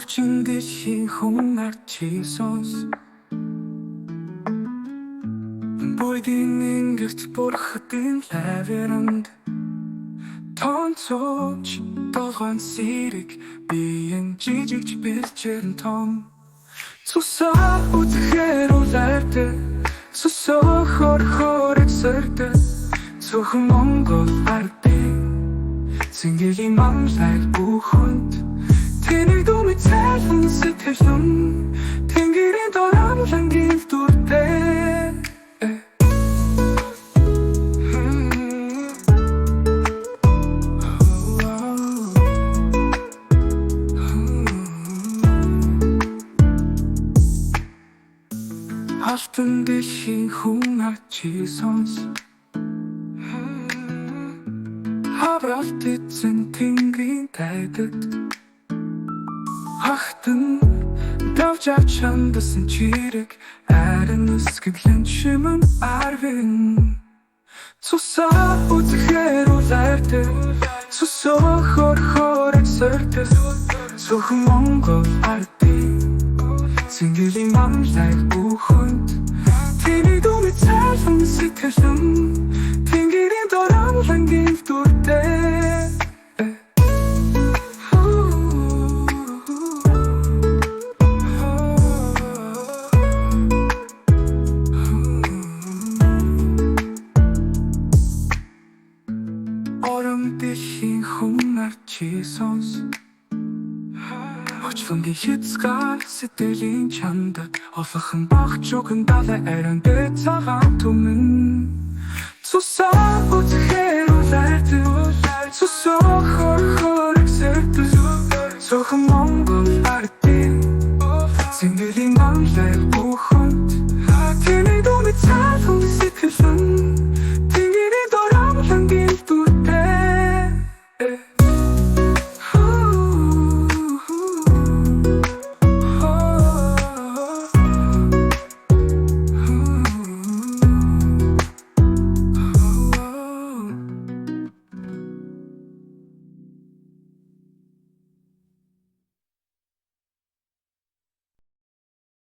Орчин дэлхийн хүн ард чи сонс Бойдын ингэрт бурхадын лавирэнд Тонцооч толгойн сэрэг биеийн жижигч бэлчээрэн том Цусаа үтгэхээр улайртай Цусаа хорхорыг сэртэй Цөөхөн Монгол ардын Цэнгэлийн мамлайг бүхэнд Тэнийг дүми цайлан сэтгэлэн Тэнгэрийн дорамлан гинтүртэй Алтан дэлхийн хүн ард чи сонс Хавралт эзэн тэнгэрийн тайдад Ахтан давж авч чандасан чирэг Арин эсгэглэн шимэн арвин Цусаа үтгэхээр улайртай Цусаа хорхорыг сэртэй Цөөхөн Монгол ардын Цэнгэлийн мамлайг бүхэнд Тэнийг дүми цайлан сэтгэлэн Тэнгэрийн дорамлан гинтүртэй Орон дэлхийн хүн ард чи сонс Өчвөнгийн хязгаар сэтгэлийн чандад Олонхан багч өгөн далай аран дэ цагаан түмэн Цусаа үтгэхээр улайртай Цусаа хорхор